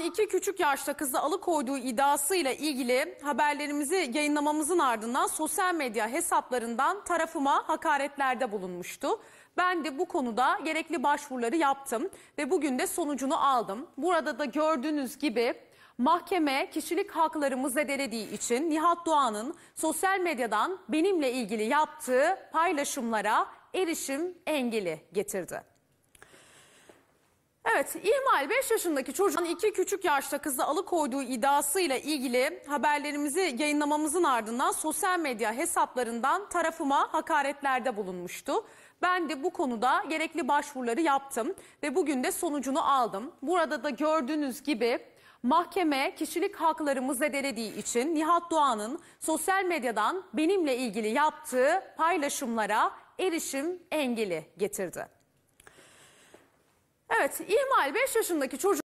2 küçük yaşta kızı alıkoyduğu iddiasıyla ilgili haberlerimizi yayınlamamızın ardından sosyal medya hesaplarından tarafıma hakaretlerde bulunmuştu. Ben de bu konuda gerekli başvuruları yaptım ve bugün de sonucunu aldım. Burada da gördüğünüz gibi mahkeme kişilik haklarımı zedelediği için Nihat Doğan'ın sosyal medyadan benimle ilgili yaptığı paylaşımlara erişim engeli getirdi. Evet, ihmal 5 yaşındaki çocuğun 2 küçük yaşta kızı alıkoyduğu iddiasıyla ilgili haberlerimizi yayınlamamızın ardından sosyal medya hesaplarından tarafıma hakaretlerde bulunmuştu. Ben de bu konuda gerekli başvuruları yaptım ve bugün de sonucunu aldım. Burada da gördüğünüz gibi mahkeme kişilik haklarımı zedelediği için Nihat Doğan'ın sosyal medyadan benimle ilgili yaptığı paylaşımlara erişim engeli getirdi. Evet, ihmal 5 yaşındaki çocuğun